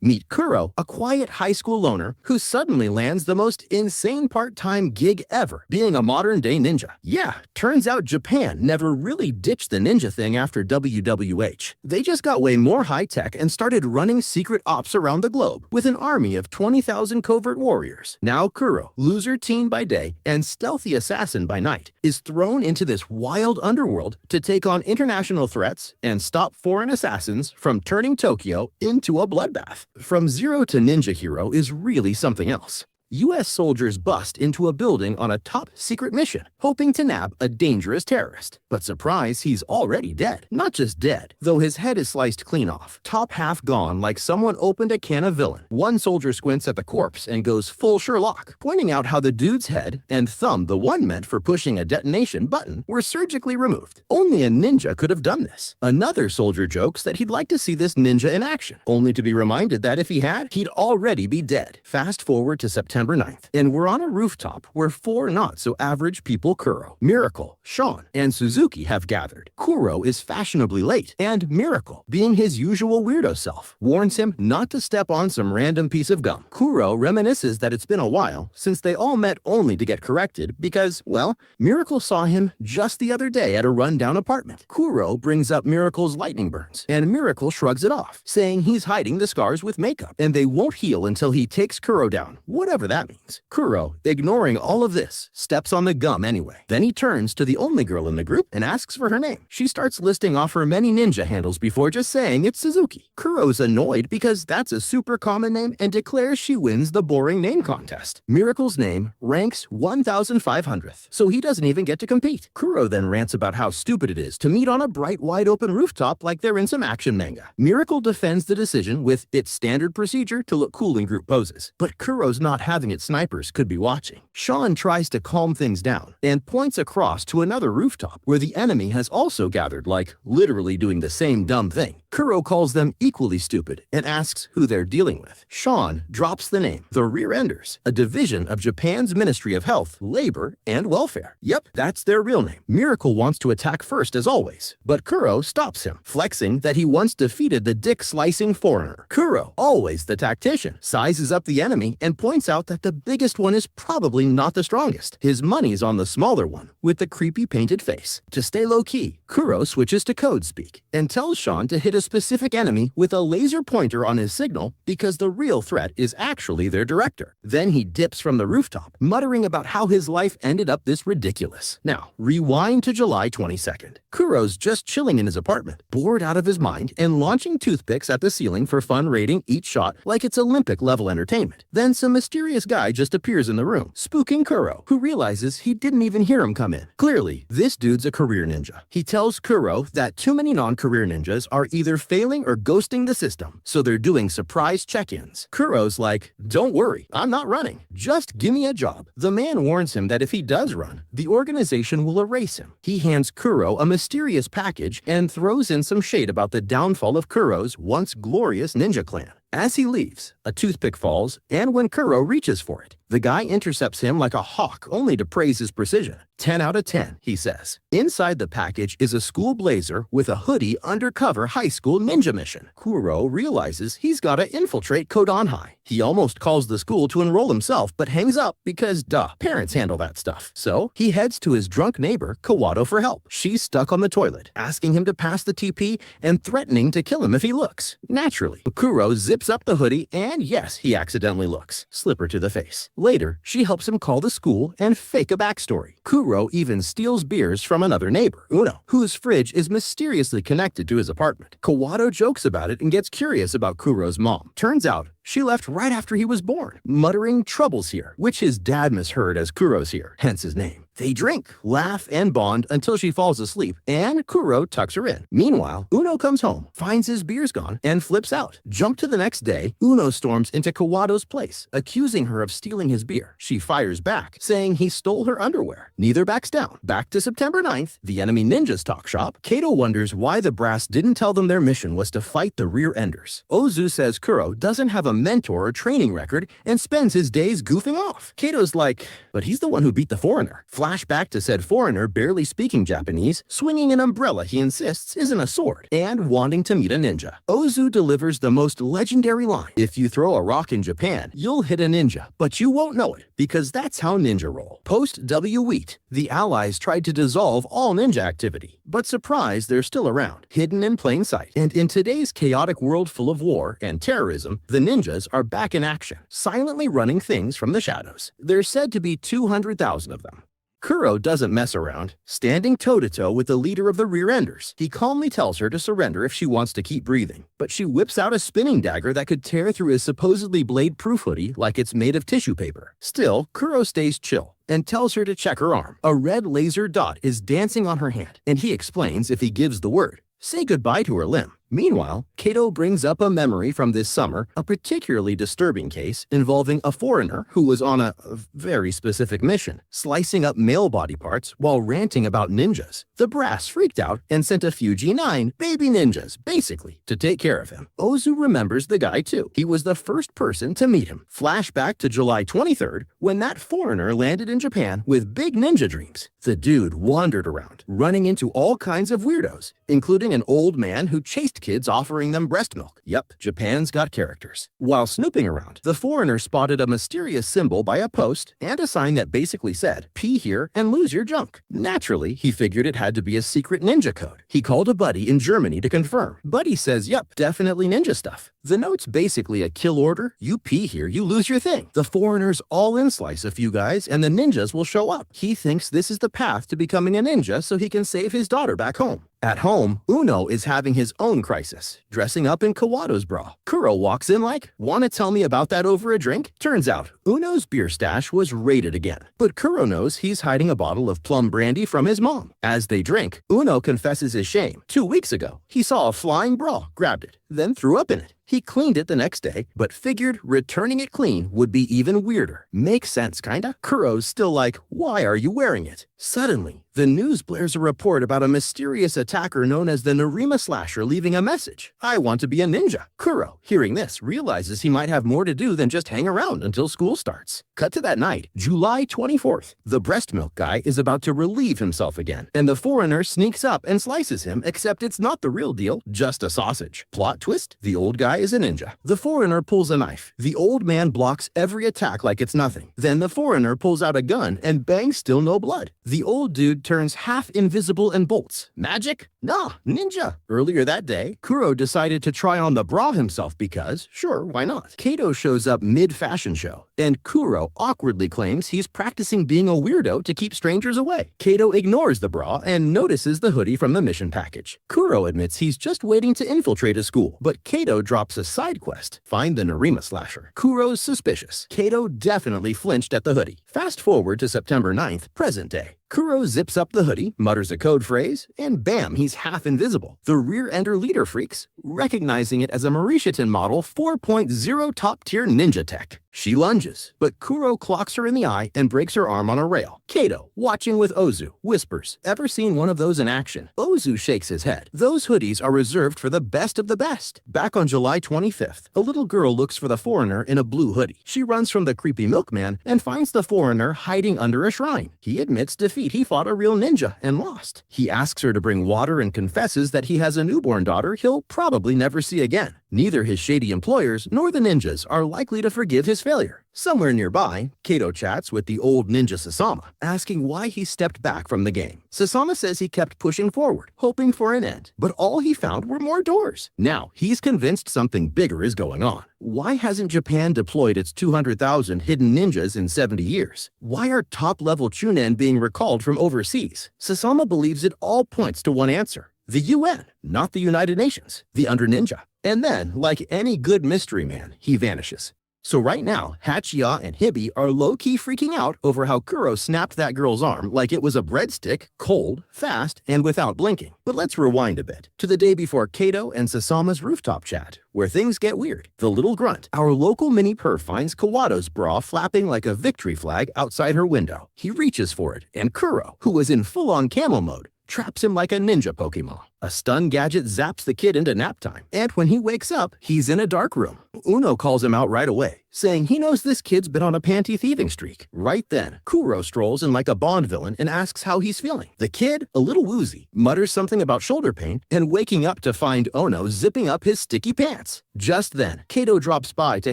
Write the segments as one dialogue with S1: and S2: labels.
S1: Meet Kuro, a quiet high school loner who suddenly lands the most insane part-time gig ever, being a modern-day ninja. Yeah, turns out Japan never really ditched the ninja thing after WWII. They just got way more high-tech and started running secret ops around the globe with an army of 20,000 covert warriors. Now Kuro, loser teen by day and stealthy assassin by night, is thrown into this wild underworld to take on international threats and stop foreign assassins from turning Tokyo into a bloodbath. From zero to ninja hero is really something else. U.S. soldiers bust into a building on a top-secret mission, hoping to nab a dangerous terrorist. But surprise, he's already dead. Not just dead, though his head is sliced clean off, top half gone like someone opened a can of villain. One soldier squints at the corpse and goes full Sherlock, pointing out how the dude's head and thumb, the one meant for pushing a detonation button, were surgically removed. Only a ninja could have done this. Another soldier jokes that he'd like to see this ninja in action, only to be reminded that if he had, he'd already be dead. Fast forward to September 9th, and we're on a rooftop where four not-so-average people Kuro, Miracle, Sean, and Suzuki have gathered. Kuro is fashionably late, and Miracle, being his usual weirdo self, warns him not to step on some random piece of gum. Kuro reminisces that it's been a while since they all met only to get corrected because, well, Miracle saw him just the other day at a rundown apartment. Kuro brings up Miracle's lightning burns, and Miracle shrugs it off, saying he's hiding the scars with makeup, and they won't heal until he takes Kuro down, whatever that means. Kuro, ignoring all of this, steps on the gum anyway. Then he turns to the only girl in the group and asks for her name. She starts listing off her many ninja handles before just saying it's Suzuki. Kuro's annoyed because that's a super common name and declares she wins the boring name contest. Miracle's name ranks 1,500th, so he doesn't even get to compete. Kuro then rants about how stupid it is to meet on a bright, wide-open rooftop like they're in some action manga. Miracle defends the decision with its standard procedure to look cool in group poses, but Kuro's not having it. Snipers could be watching. Sean tries to calm things down and points across to another rooftop where the enemy has also gathered, like literally doing the same dumb thing. Kuro calls them equally stupid and asks who they're dealing with. Sean drops the name, the Rear Enders, a division of Japan's Ministry of Health, Labor, and Welfare. Yep, that's their real name. Miracle wants to attack first as always, but Kuro stops him, flexing that he once defeated the dick-slicing foreigner. Kuro, always the tactician, sizes up the enemy and points out that the biggest one is probably not the strongest. His money's on the smaller one, with the creepy painted face. To stay low-key, Kuro switches to code speak and tells Sean to hit a specific enemy with a laser pointer on his signal because the real threat is actually their director. Then he dips from the rooftop, muttering about how his life ended up this ridiculous. Now, rewind to July 22nd. Kuro's just chilling in his apartment, bored out of his mind and launching toothpicks at the ceiling for fun, rating each shot like it's Olympic-level entertainment. Then some mysterious guy just appears in the room, spooking Kuro, who realizes he didn't even hear him come in. Clearly, this dude's a career ninja. He tells Kuro that too many non-career ninjas are either failing or ghosting the system, so they're doing surprise check-ins. Kuro's like, don't worry, I'm not running. Just give me a job. The man warns him that if he does run, the organization will erase him. He hands Kuro a mysterious package and throws in some shade about the downfall of Kuro's once glorious ninja clan. As he leaves, a toothpick falls, and when Kuro reaches for it, the guy intercepts him like a hawk, only to praise his precision. 10 out of 10, he says. Inside the package is a school blazer with a hoodie undercover high school ninja mission. Kuro realizes he's gotta infiltrate Kodan High. He almost calls the school to enroll himself, but hangs up because, duh, parents handle that stuff. So he heads to his drunk neighbor, Kawato, for help. She's stuck on the toilet, asking him to pass the TP and threatening to kill him if he looks. Naturally, Kuro zips up the hoodie, and yes, he accidentally looks. Slipper to the face. Later, she helps him call the school and fake a backstory. Kuro even steals beers from another neighbor, Uno, whose fridge is mysteriously connected to his apartment. Kawato jokes about it and gets curious about Kuro's mom. Turns out, she left right after he was born, muttering troubles here, which his dad misheard as Kuro's here, hence his name. They drink, laugh, and bond until she falls asleep, and Kuro tucks her in. Meanwhile, Uno comes home, finds his beer's gone, and flips out. Jump to the next day, Uno storms into Kawato's place, accusing her of stealing his beer. She fires back, saying he stole her underwear. Neither backs down. Back to September 9th, the enemy ninjas talk shop. Kato wonders why the brass didn't tell them their mission was to fight the Rear Enders. Ozu says Kuro doesn't have a mentor or training record and spends his days goofing off. Kato's like, but he's the one who beat the foreigner. Flashback to said foreigner barely speaking Japanese, swinging an umbrella he insists isn't a sword, and wanting to meet a ninja. Ozu delivers the most legendary line: "If you throw a rock in Japan, you'll hit a ninja, but you won't know it, because that's how ninja roll." Post WWII, the Allies tried to dissolve all ninja activity, but surprise, they're still around, hidden in plain sight. And in today's chaotic world full of war and terrorism, the ninjas are back in action, silently running things from the shadows. There's said to be 200,000 of them. Kuro doesn't mess around. Standing toe-to-toe with the leader of the rear-enders, he calmly tells her to surrender if she wants to keep breathing. But she whips out a spinning dagger that could tear through his supposedly blade-proof hoodie like it's made of tissue paper. Still, Kuro stays chill and tells her to check her arm. A red laser dot is dancing on her hand, and he explains if he gives the word, say goodbye to her limb. Meanwhile, Kato brings up a memory from this summer, a particularly disturbing case involving a foreigner who was on a very specific mission, slicing up male body parts while ranting about ninjas. The brass freaked out and sent a few G9 baby ninjas, basically, to take care of him. Ozu remembers the guy too. He was the first person to meet him. Flashback to July 23rd, when that foreigner landed in Japan with big ninja dreams. The dude wandered around, running into all kinds of weirdos, including an old man who chased kids offering them breast milk. Yep, Japan's got characters. While snooping around, the foreigner spotted a mysterious symbol by a post and a sign that basically said, "Pee here and lose your junk." Naturally, he figured it had to be a secret ninja code. He called a buddy in Germany to confirm. Buddy says, yep, definitely ninja stuff. The note's basically a kill order. You pee here, you lose your thing. The foreigners all in slice a few guys and the ninjas will show up. He thinks this is the path to becoming a ninja so he can save his daughter back home. At home, Uno is having his own crisis, dressing up in Kawato's bra. Kuro walks in like, "Wanna tell me about that over a drink?" Turns out, Uno's beer stash was raided again, but Kuro knows he's hiding a bottle of plum brandy from his mom. As they drink, Uno confesses his shame. 2 weeks ago, he saw a flying bra, grabbed it, then threw up in it. He cleaned it the next day, but figured returning it clean would be even weirder. Makes sense, kinda? Kuro's still like, why are you wearing it? Suddenly, the news blares a report about a mysterious attacker known as the Narima Slasher leaving a message. "I want to be a ninja." Kuro, hearing this, realizes he might have more to do than just hang around until school starts. Cut to that night, July 24th. The breast milk guy is about to relieve himself again, and the foreigner sneaks up and slices him, except it's not the real deal, just a sausage. Plot twist, the old guy is a ninja. The foreigner pulls a knife. The old man blocks every attack like it's nothing. Then the foreigner pulls out a gun and bangs, still no blood. The old dude turns half invisible and bolts. Magic? Nah, ninja. Earlier that day, Kuro decided to try on the bra himself because, sure, why not? Kato shows up mid-fashion show, and Kuro awkwardly claims he's practicing being a weirdo to keep strangers away. Kato ignores the bra and notices the hoodie from the mission package. Kuro admits he's just waiting to infiltrate a school, but Kato drops a side quest, find the Narima Slasher. Kuro's suspicious. Kato definitely flinched at the hoodie. Fast forward to September 9th, present day. Kuro zips up the hoodie, mutters a code phrase, and bam, he's half invisible. The rear-ender leader freaks, recognizing it as a Mauritian model 4.0 top-tier ninja tech. She lunges, but Kuro clocks her in the eye and breaks her arm on a rail. Kato, watching with Ozu, whispers, "Ever seen one of those in action?" Ozu shakes his head. Those hoodies are reserved for the best of the best. Back on July 25th, a little girl looks for the foreigner in a blue hoodie. She runs from the creepy milkman and finds the foreigner hiding under a shrine. He admits defeat. He fought a real ninja and lost. He asks her to bring water and confesses that he has a newborn daughter he'll probably never see again. Neither his shady employers nor the ninjas are likely to forgive his failure. Somewhere nearby, Kato chats with the old ninja Sasama, asking why he stepped back from the game. Sasama says he kept pushing forward, hoping for an end, but all he found were more doors. Now, he's convinced something bigger is going on. Why hasn't Japan deployed its 200,000 hidden ninjas in 70 years? Why are top-level chunin being recalled from overseas? Sasama believes it all points to one answer. The UN, not the United Nations, the Under Ninja. And then, like any good mystery man, he vanishes. So right now, Hachiya and Hibi are low-key freaking out over how Kuro snapped that girl's arm like it was a breadstick, cold, fast, and without blinking. But let's rewind a bit to the day before Kato and Sasama's rooftop chat, where things get weird. The little grunt, our local mini-perf, finds Kawato's bra flapping like a victory flag outside her window. He reaches for it, and Kuro, who was in full-on camo mode, traps him like a ninja Pokemon. A stun gadget zaps the kid into nap time, and when he wakes up, he's in a dark room. Uno calls him out right away, saying he knows this kid's been on a panty thieving streak. Right then, Kuro strolls in like a Bond villain and asks how he's feeling. The kid, a little woozy, mutters something about shoulder pain and waking up to find Ono zipping up his sticky pants. Just then, Kato drops by to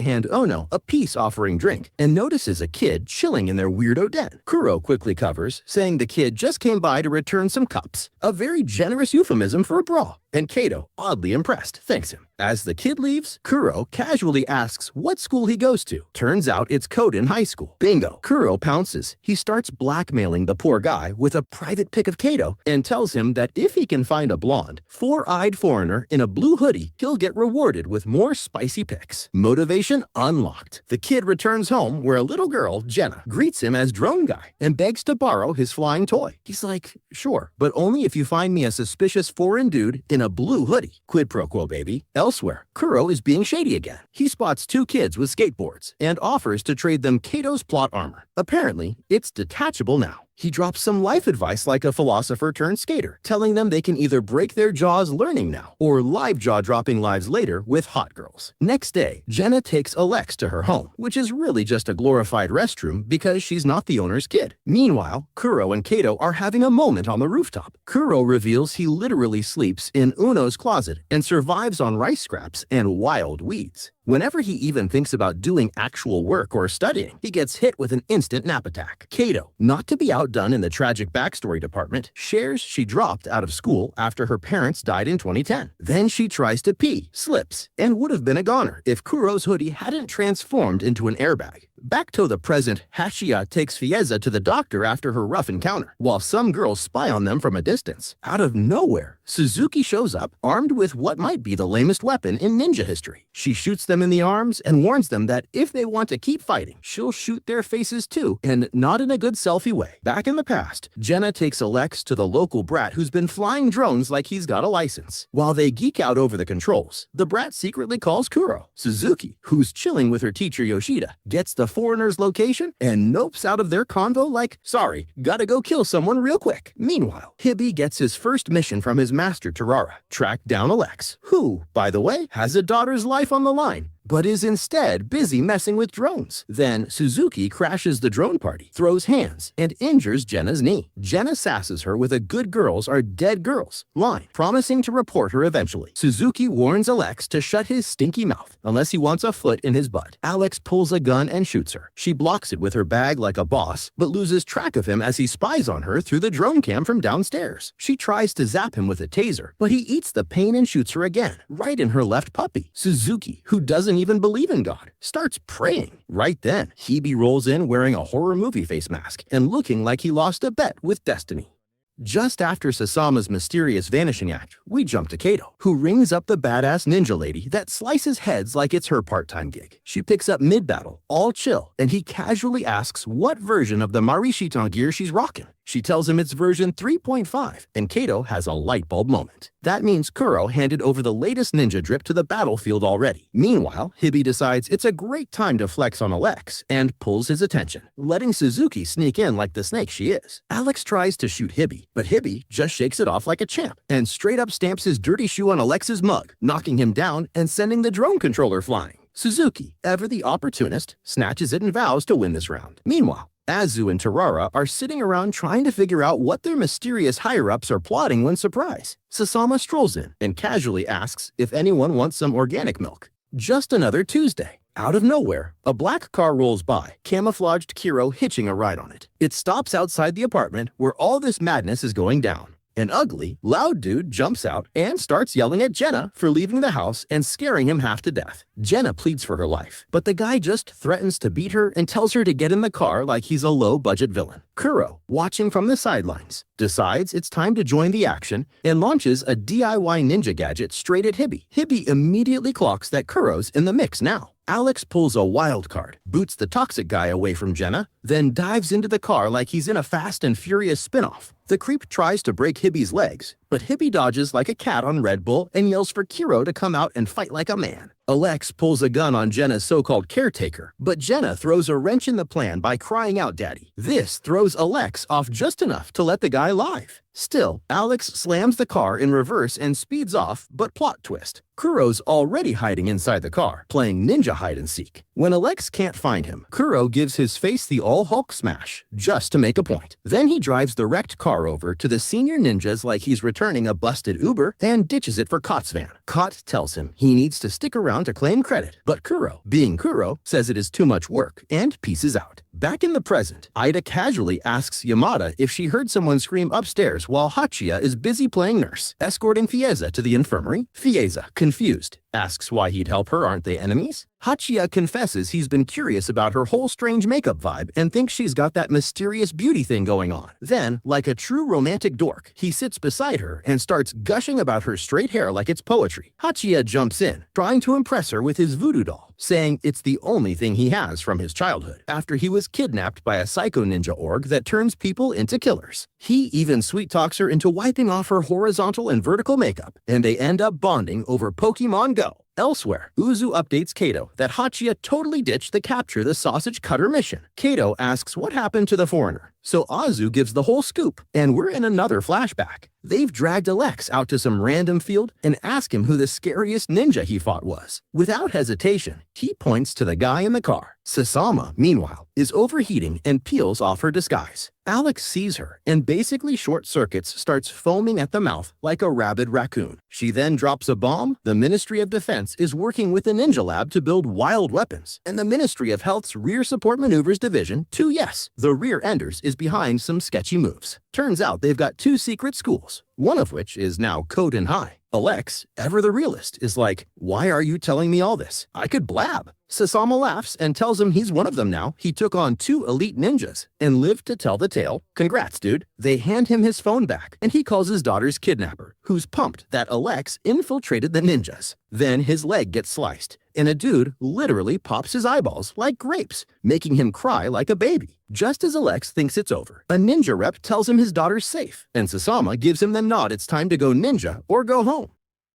S1: hand Ono a peace-offering drink and notices a kid chilling in their weirdo den. Kuro quickly covers, saying the kid just came by to return some cups, a very generous euphemism for a bra, and Kato, oddly impressed, thanks him. As the kid leaves, Kuro casually asks what school he goes to. Turns out it's Koden High School. Bingo! Kuro pounces. He starts blackmailing the poor guy with a private pic of Kato and tells him that if he can find a blonde, four-eyed foreigner in a blue hoodie, he'll get rewarded with more spicy pics. Motivation unlocked. The kid returns home where a little girl, Jenna, greets him as Drone Guy and begs to borrow his flying toy. He's like, sure, but only if you find me a suspicious foreign dude in a blue hoodie. Quid pro quo, baby. Elsewhere, Kuro is being shady again. He spots two kids with skateboards and offers to trade them Kato's plot armor. Apparently, it's detachable now. He drops some life advice like a philosopher turned skater, telling them they can either break their jaws learning now or live jaw-dropping lives later with hot girls. Next day, Jenna takes Alex to her home, which is really just a glorified restroom because she's not the owner's kid. Meanwhile, Kuro and Kato are having a moment on the rooftop. Kuro reveals he literally sleeps in Uno's closet and survives on rice scraps and wild weeds. Whenever he even thinks about doing actual work or studying, he gets hit with an instant nap attack. Kato, not to be outdone in the tragic backstory department, shares she dropped out of school after her parents died in 2010. Then she tries to pee, slips, and would have been a goner if Kuro's hoodie hadn't transformed into an airbag. Back to the present, Hashia takes Fieza to the doctor after her rough encounter, while some girls spy on them from a distance. Out of nowhere, Suzuki shows up, armed with what might be the lamest weapon in ninja history. She shoots them in the arms and warns them that if they want to keep fighting, she'll shoot their faces too, and not in a good selfie way. Back in the past, Jenna takes Alex to the local brat who's been flying drones like he's got a license. While they geek out over the controls, the brat secretly calls Kuro. Suzuki, who's chilling with her teacher Yoshida, gets the foreigner's location and nopes out of their convo like, sorry, gotta go kill someone real quick. Meanwhile, Hibby gets his first mission from his master Tarara, track down Alex, who, by the way, has a daughter's life on the line, but is instead busy messing with drones. Then Suzuki crashes the drone party, throws hands, and injures Jenna's knee. Jenna sasses her with a good girls are dead girls line, promising to report her eventually. Suzuki warns Alex to shut his stinky mouth, unless he wants a foot in his butt. Alex pulls a gun and shoots her. She blocks it with her bag like a boss, but loses track of him as he spies on her through the drone cam from downstairs. She tries to zap him with a taser, but he eats the pain and shoots her again, right in her left puppy. Suzuki, who doesn't even believe in God, starts praying. Right then, Hebe rolls in wearing a horror movie face mask and looking like he lost a bet with destiny. Just after Sasama's mysterious vanishing act, we jump to Kato, who rings up the badass ninja lady that slices heads like it's her part-time gig. She picks up mid-battle, all chill, and he casually asks what version of the Marishitan gear she's rocking. She tells him it's version 3.5, and Kato has a light bulb moment. That means Kuro handed over the latest ninja drip to the battlefield already. Meanwhile, Hibby decides it's a great time to flex on Alex and pulls his attention, letting Suzuki sneak in like the snake she is. Alex tries to shoot Hibby, but Hibby just shakes it off like a champ and straight up stamps his dirty shoe on Alex's mug, knocking him down and sending the drone controller flying. Suzuki, ever the opportunist, snatches it and vows to win this round. Meanwhile, Azu and Tarara are sitting around trying to figure out what their mysterious higher-ups are plotting when surprised. Sasama strolls in and casually asks if anyone wants some organic milk. Just another Tuesday. Out of nowhere, a black car rolls by, camouflaged Kuro hitching a ride on it. It stops outside the apartment where all this madness is going down. An ugly, loud dude jumps out and starts yelling at Jenna for leaving the house and scaring him half to death. Jenna pleads for her life, but the guy just threatens to beat her and tells her to get in the car like he's a low-budget villain. Kuro, watching from the sidelines, decides it's time to join the action and launches a DIY ninja gadget straight at Hibby. Hibby immediately clocks that Kuro's in the mix now. Alex pulls a wild card, boots the toxic guy away from Jenna, then dives into the car like he's in a Fast and Furious spinoff. The creep tries to break Hibby's legs, but Hibby dodges like a cat on Red Bull and yells for Kuro to come out and fight like a man. Alex pulls a gun on Jenna's so-called caretaker, but Jenna throws a wrench in the plan by crying out, "Daddy." This throws Alex off just enough to let the guy live. Still, Alex slams the car in reverse and speeds off, but plot twist. Kuro's already hiding inside the car, playing ninja hide-and-seek. When Alex can't find him, Kuro gives his face the all-Hulk smash, just to make a point. Then he drives the wrecked car over to the senior ninjas like he's returning a busted Uber and ditches it for Kot's van. Kot tells him he needs to stick around to claim credit, but Kuro, being Kuro, says it is too much work and pieces out. Back in the present, Ida casually asks Yamada if she heard someone scream upstairs while Hachiya is busy playing nurse, escorting Fiesa to the infirmary. Fiesa, confused, asks why he'd help her, aren't they enemies? Hachiya confesses he's been curious about her whole strange makeup vibe and thinks she's got that mysterious beauty thing going on. Then, like a true romantic dork, he sits beside her and starts gushing about her straight hair like it's poetry. Hachiya jumps in, trying to impress her with his voodoo doll, saying it's the only thing he has from his childhood, after he was kidnapped by a psycho ninja org that turns people into killers. He even sweet-talks her into wiping off her horizontal and vertical makeup, and they end up bonding over Pokemon Go. Elsewhere, Uzu updates Kato that Hachiya totally ditched the capture the sausage cutter mission. Kato asks what happened to the foreigner, so Azu gives the whole scoop, and we're in another flashback. They've dragged Alex out to some random field and ask him who the scariest ninja he fought was. Without hesitation, he points to the guy in the car. Sasama, meanwhile, is overheating and peels off her disguise. Alex sees her and basically short-circuits, starts foaming at the mouth like a rabid raccoon. She then drops a bomb. The Ministry of Defense is working with the Ninja Lab to build wild weapons, and the Ministry of Health's Rear Support Maneuvers Division, too, yes, the Rear Enders, is behind some sketchy moves. Turns out they've got 2 secret schools, one of which is now Code High. Alex, ever the realist, is like, why are you telling me all this? I could blab. Sasama laughs and tells him he's one of them now. He took on 2 elite ninjas and lived to tell the tale. Congrats, dude. They hand him his phone back, and he calls his daughter's kidnapper, who's pumped that Alex infiltrated the ninjas. Then his leg gets sliced, and a dude literally pops his eyeballs like grapes, making him cry like a baby. Just as Alex thinks it's over, a ninja rep tells him his daughter's safe, and Sasama gives him the nod it's time to go ninja or go home.